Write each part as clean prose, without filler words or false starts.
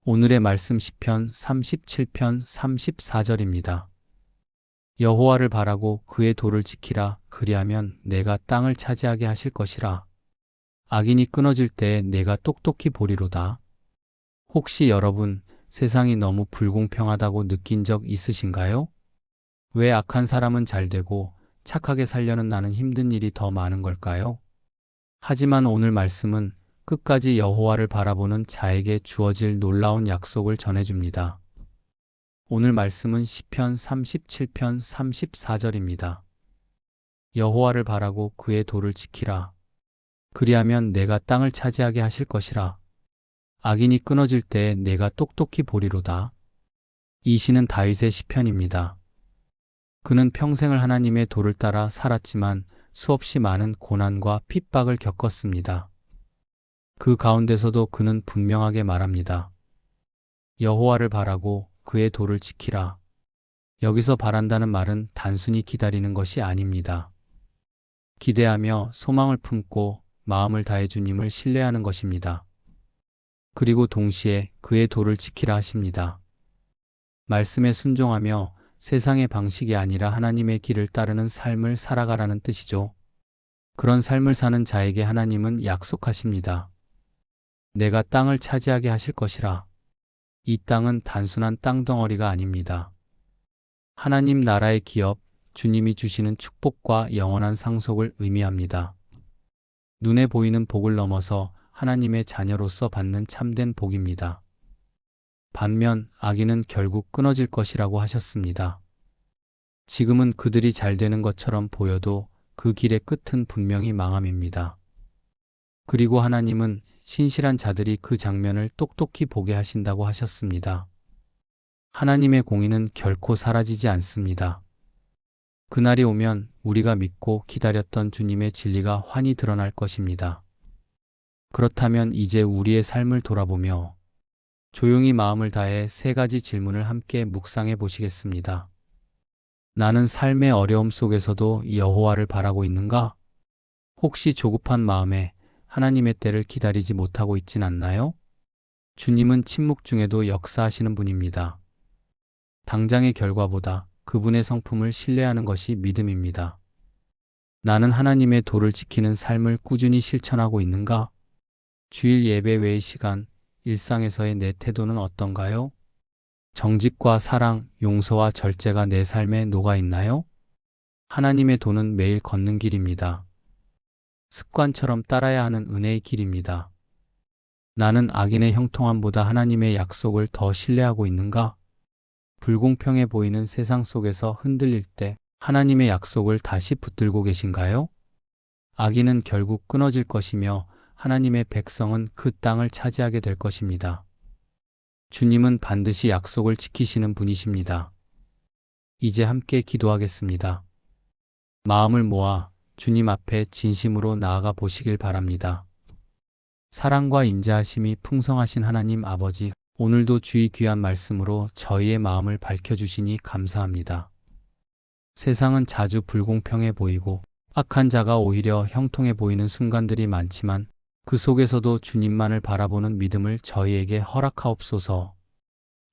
오늘의 말씀 시편 37편 34절입니다. 여호와를 바라고 그의 도를 지키라. 그리하면 내가 땅을 차지하게 하실 것이라. 악인이 끊어질 때에 내가 똑똑히 보리로다. 혹시 여러분, 세상이 너무 불공평하다고 느낀 적 있으신가요? 왜 악한 사람은 잘 되고 착하게 살려는 나는 힘든 일이 더 많은 걸까요? 하지만 오늘 말씀은 끝까지 여호와를 바라보는 자에게 주어질 놀라운 약속을 전해줍니다. 오늘 말씀은 시편 37편 34절입니다. 여호와를 바라고 그의 도를 지키라. 그리하면 내가 땅을 차지하게 하실 것이라. 악인이 끊어질 때에 내가 똑똑히 보리로다. 이 시는 다윗의 시편입니다. 그는 평생을 하나님의 도를 따라 살았지만 수없이 많은 고난과 핍박을 겪었습니다. 그 가운데서도 그는 분명하게 말합니다. 여호와를 바라고 그의 도를 지키라. 여기서 바란다는 말은 단순히 기다리는 것이 아닙니다. 기대하며 소망을 품고 마음을 다해 주님을 신뢰하는 것입니다. 그리고 동시에 그의 도를 지키라 하십니다. 말씀에 순종하며 세상의 방식이 아니라 하나님의 길을 따르는 삶을 살아가라는 뜻이죠. 그런 삶을 사는 자에게 하나님은 약속하십니다. 내가 땅을 차지하게 하실 것이라. 이 땅은 단순한 땅덩어리가 아닙니다. 하나님 나라의 기업, 주님이 주시는 축복과 영원한 상속을 의미합니다. 눈에 보이는 복을 넘어서 하나님의 자녀로서 받는 참된 복입니다. 반면 악인은 결국 끊어질 것이라고 하셨습니다. 지금은 그들이 잘 되는 것처럼 보여도 그 길의 끝은 분명히 망함입니다. 그리고 하나님은 신실한 자들이 그 장면을 똑똑히 보게 하신다고 하셨습니다. 하나님의 공의는 결코 사라지지 않습니다. 그날이 오면 우리가 믿고 기다렸던 주님의 진리가 환히 드러날 것입니다. 그렇다면 이제 우리의 삶을 돌아보며 조용히 마음을 다해 세 가지 질문을 함께 묵상해 보시겠습니다. 나는 삶의 어려움 속에서도 여호와를 바라고 있는가? 혹시 조급한 마음에 하나님의 때를 기다리지 못하고 있진 않나요? 주님은 침묵 중에도 역사하시는 분입니다. 당장의 결과보다 그분의 성품을 신뢰하는 것이 믿음입니다. 나는 하나님의 도를 지키는 삶을 꾸준히 실천하고 있는가? 주일 예배 외의 시간, 일상에서의 내 태도는 어떤가요? 정직과 사랑, 용서와 절제가 내 삶에 녹아 있나요? 하나님의 도는 매일 걷는 길입니다. 습관처럼 따라야 하는 은혜의 길입니다. 나는 악인의 형통함보다 하나님의 약속을 더 신뢰하고 있는가? 불공평해 보이는 세상 속에서 흔들릴 때 하나님의 약속을 다시 붙들고 계신가요? 악인은 결국 끊어질 것이며 하나님의 백성은 그 땅을 차지하게 될 것입니다. 주님은 반드시 약속을 지키시는 분이십니다. 이제 함께 기도하겠습니다. 마음을 모아 주님 앞에 진심으로 나아가 보시길 바랍니다. 사랑과 인자하심이 풍성하신 하나님 아버지, 오늘도 주의 귀한 말씀으로 저희의 마음을 밝혀주시니 감사합니다. 세상은 자주 불공평해 보이고 악한 자가 오히려 형통해 보이는 순간들이 많지만 그 속에서도 주님만을 바라보는 믿음을 저희에게 허락하옵소서.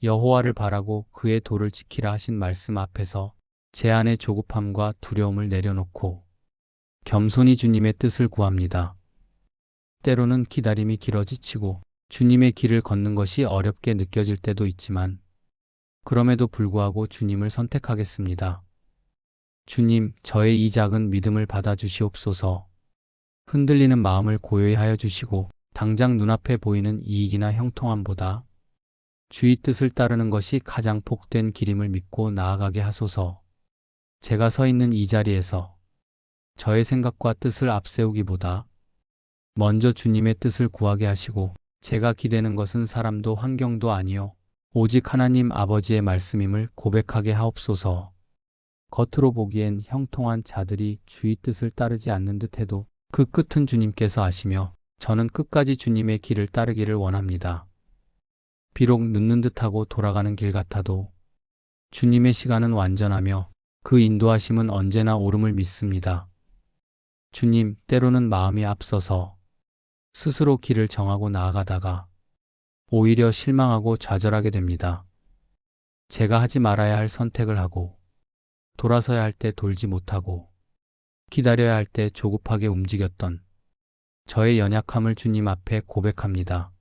여호와를 바라고 그의 도를 지키라 하신 말씀 앞에서 제 안의 조급함과 두려움을 내려놓고 겸손히 주님의 뜻을 구합니다. 때로는 기다림이 길어 지치고 주님의 길을 걷는 것이 어렵게 느껴질 때도 있지만 그럼에도 불구하고 주님을 선택하겠습니다. 주님, 저의 이 작은 믿음을 받아주시옵소서. 흔들리는 마음을 고요히 하여 주시고 당장 눈앞에 보이는 이익이나 형통함보다 주의 뜻을 따르는 것이 가장 복된 길임을 믿고 나아가게 하소서. 제가 서 있는 이 자리에서 저의 생각과 뜻을 앞세우기보다 먼저 주님의 뜻을 구하게 하시고 제가 기대는 것은 사람도 환경도 아니요 오직 하나님 아버지의 말씀임을 고백하게 하옵소서. 겉으로 보기엔 형통한 자들이 주의 뜻을 따르지 않는 듯해도 그 끝은 주님께서 아시며 저는 끝까지 주님의 길을 따르기를 원합니다. 비록 늦는 듯하고 돌아가는 길 같아도 주님의 시간은 완전하며 그 인도하심은 언제나 옳음을 믿습니다. 주님, 때로는 마음이 앞서서 스스로 길을 정하고 나아가다가 오히려 실망하고 좌절하게 됩니다. 제가 하지 말아야 할 선택을 하고, 돌아서야 할 때 돌지 못하고, 기다려야 할 때 조급하게 움직였던 저의 연약함을 주님 앞에 고백합니다.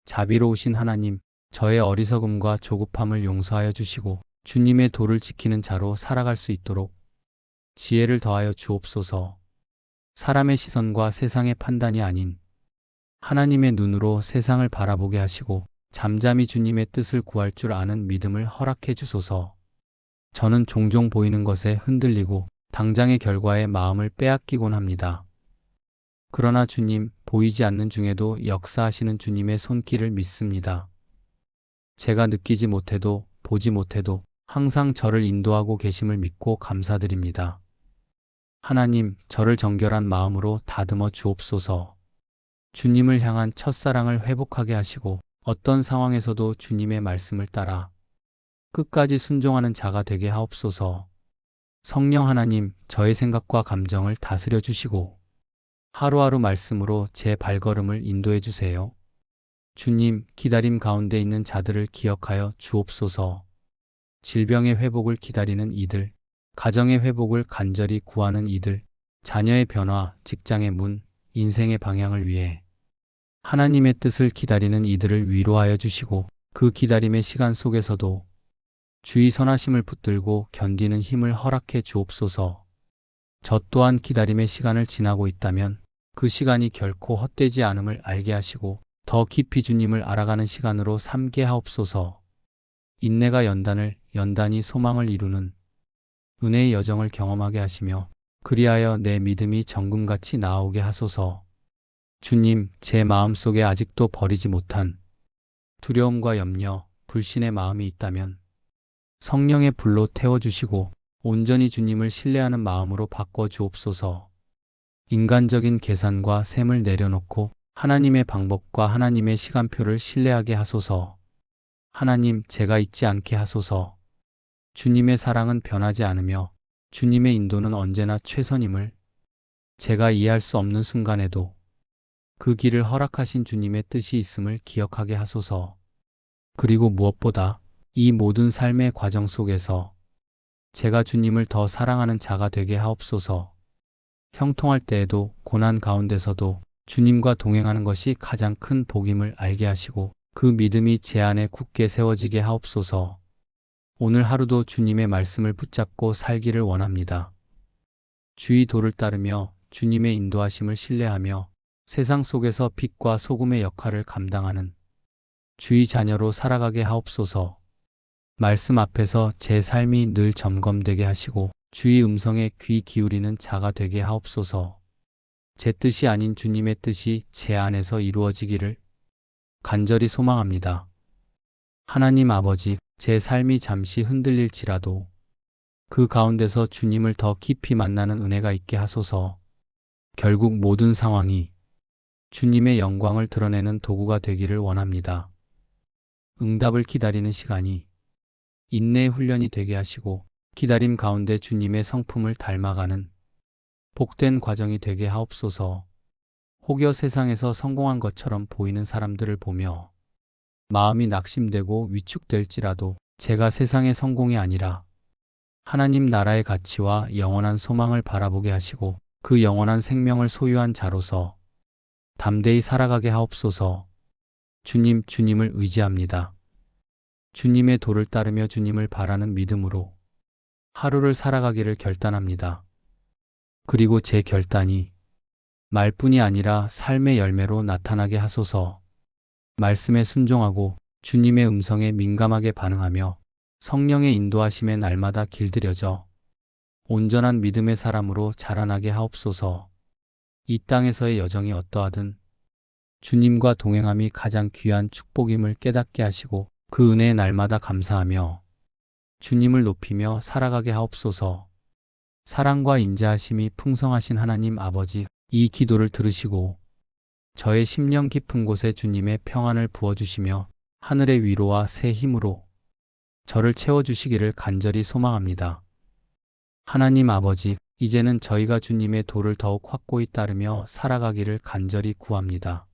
자비로우신 하나님, 저의 어리석음과 조급함을 용서하여 주시고 주님의 도를 지키는 자로 살아갈 수 있도록 지혜를 더하여 주옵소서. 사람의 시선과 세상의 판단이 아닌 하나님의 눈으로 세상을 바라보게 하시고 잠잠히 주님의 뜻을 구할 줄 아는 믿음을 허락해 주소서. 저는 종종 보이는 것에 흔들리고 당장의 결과에 마음을 빼앗기곤 합니다. 그러나 주님, 보이지 않는 중에도 역사하시는 주님의 손길을 믿습니다. 제가 느끼지 못해도 보지 못해도 항상 저를 인도하고 계심을 믿고 감사드립니다. 하나님, 저를 정결한 마음으로 다듬어 주옵소서. 주님을 향한 첫사랑을 회복하게 하시고 어떤 상황에서도 주님의 말씀을 따라 끝까지 순종하는 자가 되게 하옵소서. 성령 하나님, 저의 생각과 감정을 다스려 주시고 하루하루 말씀으로 제 발걸음을 인도해 주세요. 주님, 기다림 가운데 있는 자들을 기억하여 주옵소서. 질병의 회복을 기다리는 이들, 가정의 회복을 간절히 구하는 이들, 자녀의 변화, 직장의 문, 인생의 방향을 위해 하나님의 뜻을 기다리는 이들을 위로하여 주시고 그 기다림의 시간 속에서도 주의 선하심을 붙들고 견디는 힘을 허락해 주옵소서. 저 또한 기다림의 시간을 지나고 있다면 그 시간이 결코 헛되지 않음을 알게 하시고 더 깊이 주님을 알아가는 시간으로 삼게 하옵소서. 인내가 연단을, 연단이 소망을 이루는 은혜의 여정을 경험하게 하시며 그리하여 내 믿음이 정금같이 나오게 하소서. 주님, 제 마음속에 아직도 버리지 못한 두려움과 염려, 불신의 마음이 있다면 성령의 불로 태워주시고 온전히 주님을 신뢰하는 마음으로 바꿔주옵소서. 인간적인 계산과 셈을 내려놓고 하나님의 방법과 하나님의 시간표를 신뢰하게 하소서. 하나님, 제가 잊지 않게 하소서. 주님의 사랑은 변하지 않으며 주님의 인도는 언제나 최선임을 제가 이해할 수 없는 순간에도 그 길을 허락하신 주님의 뜻이 있음을 기억하게 하소서. 그리고 무엇보다 이 모든 삶의 과정 속에서 제가 주님을 더 사랑하는 자가 되게 하옵소서. 형통할 때에도 고난 가운데서도 주님과 동행하는 것이 가장 큰 복임을 알게 하시고 그 믿음이 제 안에 굳게 세워지게 하옵소서. 오늘 하루도 주님의 말씀을 붙잡고 살기를 원합니다. 주의 도를 따르며 주님의 인도하심을 신뢰하며 세상 속에서 빛과 소금의 역할을 감당하는 주의 자녀로 살아가게 하옵소서. 말씀 앞에서 제 삶이 늘 점검되게 하시고 주의 음성에 귀 기울이는 자가 되게 하옵소서. 제 뜻이 아닌 주님의 뜻이 제 안에서 이루어지기를 간절히 소망합니다. 하나님 아버지, 제 삶이 잠시 흔들릴지라도 그 가운데서 주님을 더 깊이 만나는 은혜가 있게 하소서. 결국 모든 상황이 주님의 영광을 드러내는 도구가 되기를 원합니다. 응답을 기다리는 시간이 인내의 훈련이 되게 하시고 기다림 가운데 주님의 성품을 닮아가는 복된 과정이 되게 하옵소서. 혹여 세상에서 성공한 것처럼 보이는 사람들을 보며 마음이 낙심되고 위축될지라도 제가 세상의 성공이 아니라 하나님 나라의 가치와 영원한 소망을 바라보게 하시고 그 영원한 생명을 소유한 자로서 담대히 살아가게 하옵소서. 주님, 주님을 의지합니다. 주님의 도를 따르며 주님을 바라는 믿음으로 하루를 살아가기를 결단합니다. 그리고 제 결단이 말뿐이 아니라 삶의 열매로 나타나게 하소서. 말씀에 순종하고 주님의 음성에 민감하게 반응하며 성령의 인도하심에 날마다 길들여져 온전한 믿음의 사람으로 자라나게 하옵소서. 이 땅에서의 여정이 어떠하든 주님과 동행함이 가장 귀한 축복임을 깨닫게 하시고 그 은혜에 날마다 감사하며 주님을 높이며 살아가게 하옵소서. 사랑과 인자하심이 풍성하신 하나님 아버지, 이 기도를 들으시고 저의 심령 깊은 곳에 주님의 평안을 부어주시며 하늘의 위로와 새 힘으로 저를 채워주시기를 간절히 소망합니다. 하나님 아버지, 이제는 저희가 주님의 도를 더욱 확고히 따르며 살아가기를 간절히 구합니다.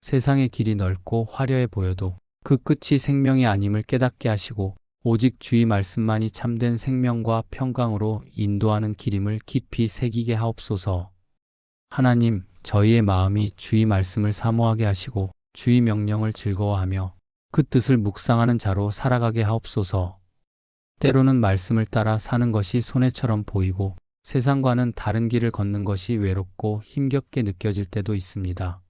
세상의 길이 넓고 화려해 보여도 그 끝이 생명이 아님을 깨닫게 하시고 오직 주의 말씀만이 참된 생명과 평강으로 인도하는 길임을 깊이 새기게 하옵소서. 하나님, 저희의 마음이 주의 말씀을 사모하게 하시고 주의 명령을 즐거워하며 그 뜻을 묵상하는 자로 살아가게 하옵소서. 때로는 말씀을 따라 사는 것이 손해처럼 보이고 세상과는 다른 길을 걷는 것이 외롭고 힘겹게 느껴질 때도 있습니다.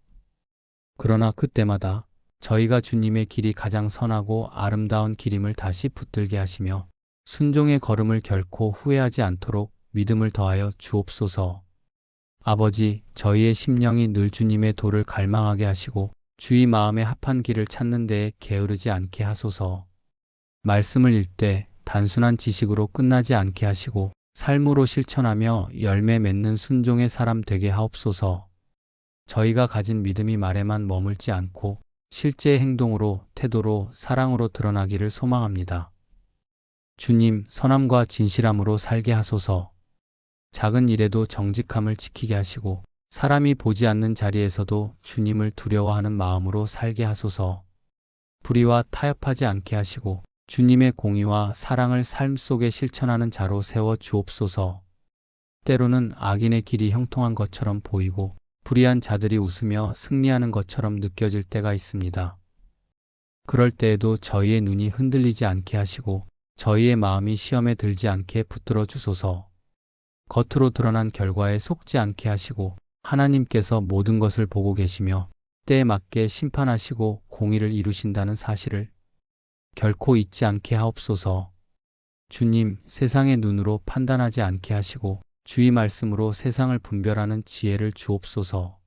그러나 그때마다 저희가 주님의 길이 가장 선하고 아름다운 길임을 다시 붙들게 하시며 순종의 걸음을 결코 후회하지 않도록 믿음을 더하여 주옵소서. 아버지, 저희의 심령이 늘 주님의 도를 갈망하게 하시고 주의 마음에 합한 길을 찾는 데에 게으르지 않게 하소서. 말씀을 읽되 단순한 지식으로 끝나지 않게 하시고 삶으로 실천하며 열매 맺는 순종의 사람 되게 하옵소서. 저희가 가진 믿음이 말에만 머물지 않고 실제 행동으로, 태도로, 사랑으로 드러나기를 소망합니다. 주님, 선함과 진실함으로 살게 하소서. 작은 일에도 정직함을 지키게 하시고 사람이 보지 않는 자리에서도 주님을 두려워하는 마음으로 살게 하소서. 불의와 타협하지 않게 하시고 주님의 공의와 사랑을 삶 속에 실천하는 자로 세워 주옵소서. 때로는 악인의 길이 형통한 것처럼 보이고 불의한 자들이 웃으며 승리하는 것처럼 느껴질 때가 있습니다. 그럴 때에도 저희의 눈이 흔들리지 않게 하시고 저희의 마음이 시험에 들지 않게 붙들어 주소서. 겉으로 드러난 결과에 속지 않게 하시고 하나님께서 모든 것을 보고 계시며 때에 맞게 심판하시고 공의를 이루신다는 사실을 결코 잊지 않게 하옵소서. 주님, 세상의 눈으로 판단하지 않게 하시고 주의 말씀으로 세상을 분별하는 지혜를 주옵소서.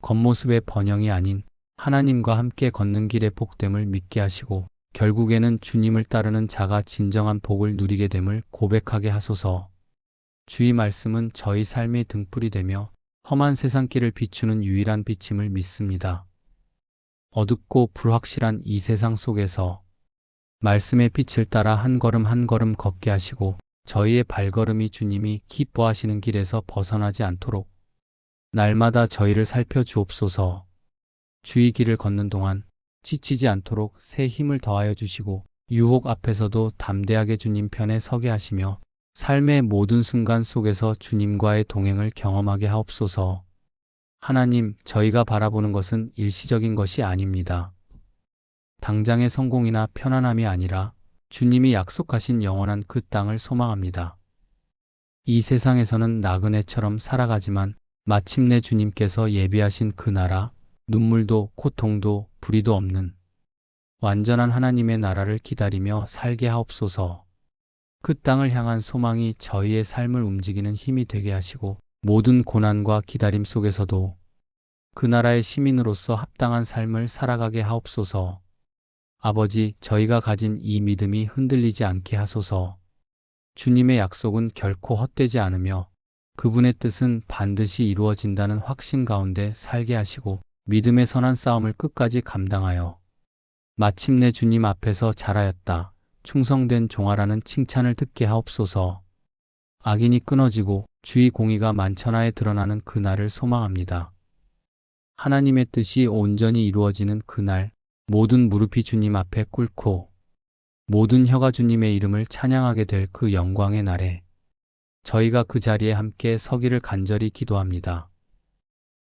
겉모습의 번영이 아닌 하나님과 함께 걷는 길의 복됨을 믿게 하시고 결국에는 주님을 따르는 자가 진정한 복을 누리게 됨을 고백하게 하소서. 주의 말씀은 저희 삶의 등불이 되며 험한 세상길을 비추는 유일한 빛임을 믿습니다. 어둡고 불확실한 이 세상 속에서 말씀의 빛을 따라 한 걸음 한 걸음 걷게 하시고 저희의 발걸음이 주님이 기뻐하시는 길에서 벗어나지 않도록 날마다 저희를 살펴주옵소서. 주의 길을 걷는 동안 지치지 않도록 새 힘을 더하여 주시고 유혹 앞에서도 담대하게 주님 편에 서게 하시며 삶의 모든 순간 속에서 주님과의 동행을 경험하게 하옵소서. 하나님, 저희가 바라보는 것은 일시적인 것이 아닙니다. 당장의 성공이나 편안함이 아니라 주님이 약속하신 영원한 그 땅을 소망합니다. 이 세상에서는 나그네처럼 살아가지만 마침내 주님께서 예비하신 그 나라, 눈물도 고통도 불의도 없는 완전한 하나님의 나라를 기다리며 살게 하옵소서. 그 땅을 향한 소망이 저희의 삶을 움직이는 힘이 되게 하시고 모든 고난과 기다림 속에서도 그 나라의 시민으로서 합당한 삶을 살아가게 하옵소서. 아버지, 저희가 가진 이 믿음이 흔들리지 않게 하소서. 주님의 약속은 결코 헛되지 않으며 그분의 뜻은 반드시 이루어진다는 확신 가운데 살게 하시고 믿음의 선한 싸움을 끝까지 감당하여 마침내 주님 앞에서 잘하였다, 충성된 종아라는 칭찬을 듣게 하옵소서. 악인이 끊어지고 주의 공의가 만천하에 드러나는 그날을 소망합니다. 하나님의 뜻이 온전히 이루어지는 그날, 모든 무릎이 주님 앞에 꿇고 모든 혀가 주님의 이름을 찬양하게 될 그 영광의 날에 저희가 그 자리에 함께 서기를 간절히 기도합니다.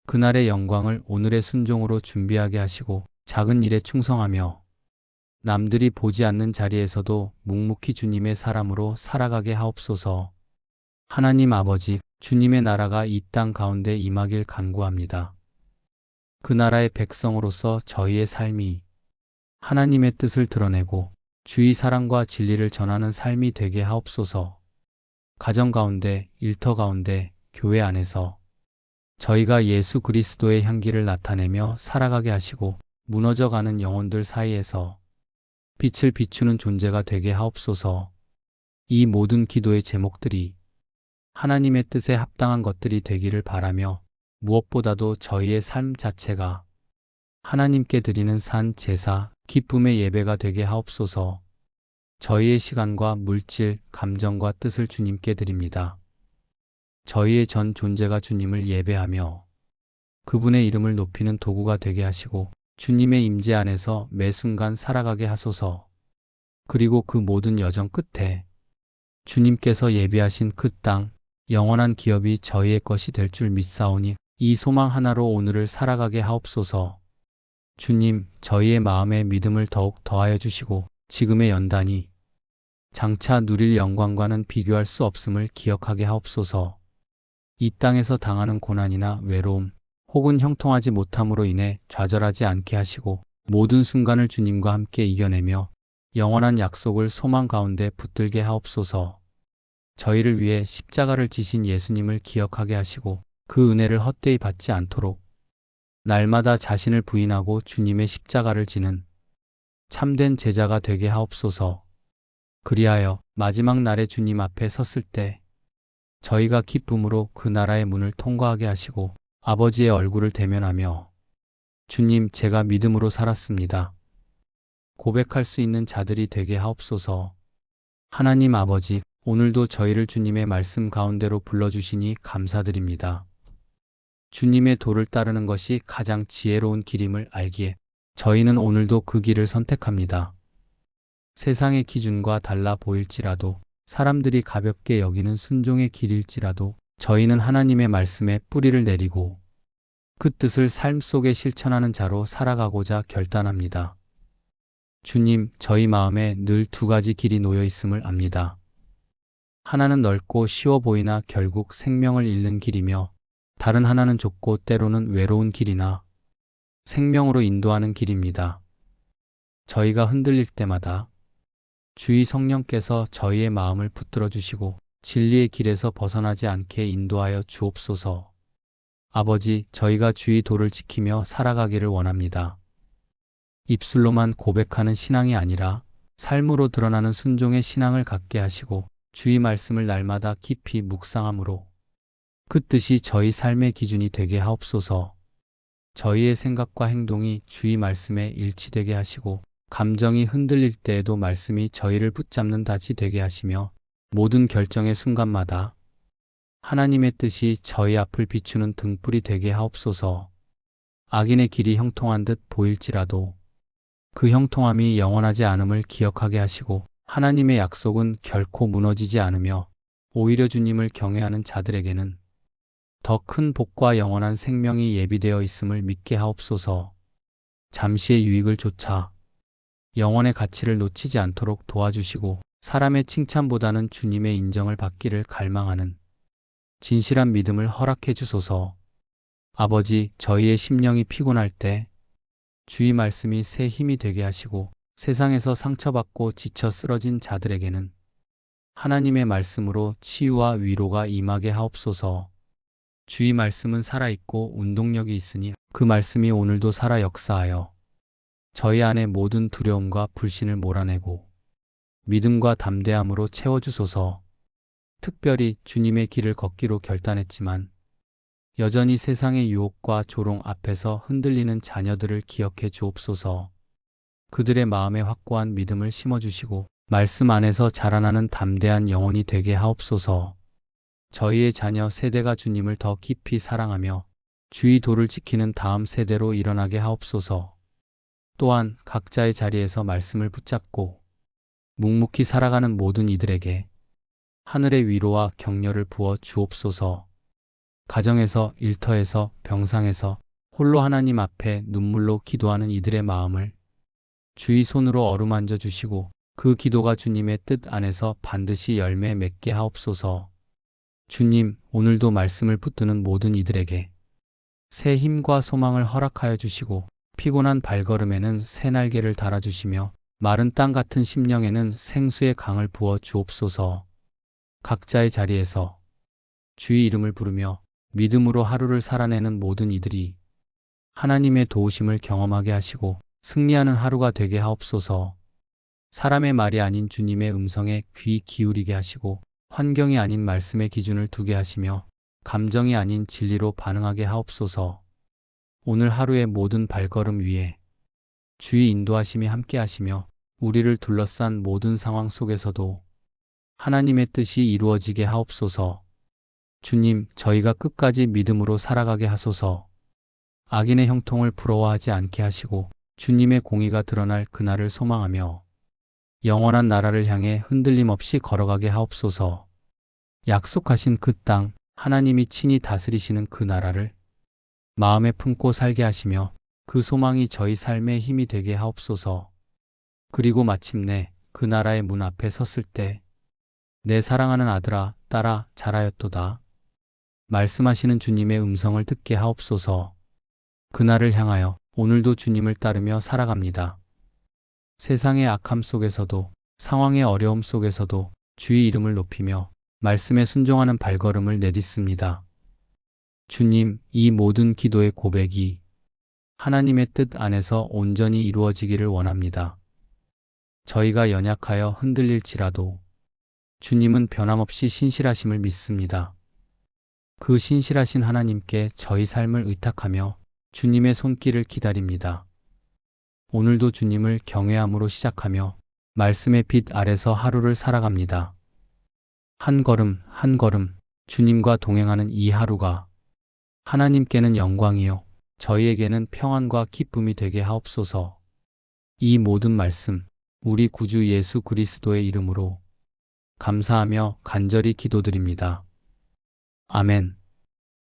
그날의 영광을 오늘의 순종으로 준비하게 하시고 작은 일에 충성하며 남들이 보지 않는 자리에서도 묵묵히 주님의 사람으로 살아가게 하옵소서. 하나님 아버지, 주님의 나라가 이 땅 가운데 임하길 간구합니다. 그 나라의 백성으로서 저희의 삶이 하나님의 뜻을 드러내고 주의 사랑과 진리를 전하는 삶이 되게 하옵소서. 가정 가운데, 일터 가운데, 교회 안에서 저희가 예수 그리스도의 향기를 나타내며 살아가게 하시고 무너져가는 영혼들 사이에서 빛을 비추는 존재가 되게 하옵소서. 이 모든 기도의 제목들이 하나님의 뜻에 합당한 것들이 되기를 바라며 무엇보다도 저희의 삶 자체가 하나님께 드리는 산 제사, 기쁨의 예배가 되게 하옵소서. 저희의 시간과 물질, 감정과 뜻을 주님께 드립니다. 저희의 전 존재가 주님을 예배하며 그분의 이름을 높이는 도구가 되게 하시고 주님의 임재 안에서 매 순간 살아가게 하소서. 그리고 그 모든 여정 끝에 주님께서 예비하신 그 땅, 영원한 기업이 저희의 것이 될 줄 믿사오니 이 소망 하나로 오늘을 살아가게 하옵소서. 주님, 저희의 마음에 믿음을 더욱 더하여 주시고 지금의 연단이 장차 누릴 영광과는 비교할 수 없음을 기억하게 하옵소서. 이 땅에서 당하는 고난이나 외로움 혹은 형통하지 못함으로 인해 좌절하지 않게 하시고 모든 순간을 주님과 함께 이겨내며 영원한 약속을 소망 가운데 붙들게 하옵소서. 저희를 위해 십자가를 지신 예수님을 기억하게 하시고 그 은혜를 헛되이 받지 않도록 날마다 자신을 부인하고 주님의 십자가를 지는 참된 제자가 되게 하옵소서. 그리하여 마지막 날에 주님 앞에 섰을 때 저희가 기쁨으로 그 나라의 문을 통과하게 하시고 아버지의 얼굴을 대면하며 주님, 제가 믿음으로 살았습니다. 고백할 수 있는 자들이 되게 하옵소서. 하나님 아버지, 오늘도 저희를 주님의 말씀 가운데로 불러주시니 감사드립니다. 주님의 도를 따르는 것이 가장 지혜로운 길임을 알기에 저희는 오늘도 그 길을 선택합니다. 세상의 기준과 달라 보일지라도 사람들이 가볍게 여기는 순종의 길일지라도 저희는 하나님의 말씀에 뿌리를 내리고 그 뜻을 삶 속에 실천하는 자로 살아가고자 결단합니다. 주님, 저희 마음에 늘 두 가지 길이 놓여 있음을 압니다. 하나는 넓고 쉬워 보이나 결국 생명을 잃는 길이며 다른 하나는 좁고 때로는 외로운 길이나 생명으로 인도하는 길입니다. 저희가 흔들릴 때마다 주의 성령께서 저희의 마음을 붙들어 주시고 진리의 길에서 벗어나지 않게 인도하여 주옵소서. 아버지, 저희가 주의 도를 지키며 살아가기를 원합니다. 입술로만 고백하는 신앙이 아니라 삶으로 드러나는 순종의 신앙을 갖게 하시고 주의 말씀을 날마다 깊이 묵상함으로 그 뜻이 저희 삶의 기준이 되게 하옵소서. 저희의 생각과 행동이 주의 말씀에 일치되게 하시고 감정이 흔들릴 때에도 말씀이 저희를 붙잡는 닻이 되게 하시며 모든 결정의 순간마다 하나님의 뜻이 저희 앞을 비추는 등불이 되게 하옵소서. 악인의 길이 형통한 듯 보일지라도 그 형통함이 영원하지 않음을 기억하게 하시고 하나님의 약속은 결코 무너지지 않으며 오히려 주님을 경외하는 자들에게는 더 큰 복과 영원한 생명이 예비되어 있음을 믿게 하옵소서. 잠시의 유익을 쫓아 영원의 가치를 놓치지 않도록 도와주시고 사람의 칭찬보다는 주님의 인정을 받기를 갈망하는 진실한 믿음을 허락해 주소서. 아버지, 저희의 심령이 피곤할 때 주의 말씀이 새 힘이 되게 하시고 세상에서 상처받고 지쳐 쓰러진 자들에게는 하나님의 말씀으로 치유와 위로가 임하게 하옵소서. 주의 말씀은 살아있고 운동력이 있으니 그 말씀이 오늘도 살아 역사하여 저희 안에 모든 두려움과 불신을 몰아내고 믿음과 담대함으로 채워주소서. 특별히 주님의 길을 걷기로 결단했지만 여전히 세상의 유혹과 조롱 앞에서 흔들리는 자녀들을 기억해 주옵소서. 그들의 마음에 확고한 믿음을 심어주시고 말씀 안에서 자라나는 담대한 영혼이 되게 하옵소서. 저희의 자녀 세대가 주님을 더 깊이 사랑하며 주의 도를 지키는 다음 세대로 일어나게 하옵소서. 또한 각자의 자리에서 말씀을 붙잡고 묵묵히 살아가는 모든 이들에게 하늘의 위로와 격려를 부어 주옵소서. 가정에서, 일터에서, 병상에서 홀로 하나님 앞에 눈물로 기도하는 이들의 마음을 주의 손으로 어루만져 주시고 그 기도가 주님의 뜻 안에서 반드시 열매 맺게 하옵소서. 주님, 오늘도 말씀을 붙드는 모든 이들에게 새 힘과 소망을 허락하여 주시고 피곤한 발걸음에는 새 날개를 달아주시며 마른 땅 같은 심령에는 생수의 강을 부어 주옵소서. 각자의 자리에서 주의 이름을 부르며 믿음으로 하루를 살아내는 모든 이들이 하나님의 도우심을 경험하게 하시고 승리하는 하루가 되게 하옵소서. 사람의 말이 아닌 주님의 음성에 귀 기울이게 하시고 환경이 아닌 말씀의 기준을 두게 하시며 감정이 아닌 진리로 반응하게 하옵소서. 오늘 하루의 모든 발걸음 위에 주의 인도하심이 함께 하시며 우리를 둘러싼 모든 상황 속에서도 하나님의 뜻이 이루어지게 하옵소서. 주님, 저희가 끝까지 믿음으로 살아가게 하소서. 악인의 형통을 부러워하지 않게 하시고 주님의 공의가 드러날 그날을 소망하며 영원한 나라를 향해 흔들림 없이 걸어가게 하옵소서. 약속하신 그 땅, 하나님이 친히 다스리시는 그 나라를 마음에 품고 살게 하시며 그 소망이 저희 삶의 힘이 되게 하옵소서. 그리고 마침내 그 나라의 문 앞에 섰을 때 내 사랑하는 아들아, 딸아, 잘하였도다 말씀하시는 주님의 음성을 듣게 하옵소서. 그날을 향하여 오늘도 주님을 따르며 살아갑니다. 세상의 악함 속에서도, 상황의 어려움 속에서도 주의 이름을 높이며 말씀에 순종하는 발걸음을 내딛습니다. 주님, 이 모든 기도의 고백이 하나님의 뜻 안에서 온전히 이루어지기를 원합니다. 저희가 연약하여 흔들릴지라도 주님은 변함없이 신실하심을 믿습니다. 그 신실하신 하나님께 저희 삶을 의탁하며 주님의 손길을 기다립니다. 오늘도 주님을 경외함으로 시작하며 말씀의 빛 아래서 하루를 살아갑니다. 한 걸음 한 걸음 주님과 동행하는 이 하루가 하나님께는 영광이요 저희에게는 평안과 기쁨이 되게 하옵소서. 이 모든 말씀 우리 구주 예수 그리스도의 이름으로 감사하며 간절히 기도드립니다. 아멘.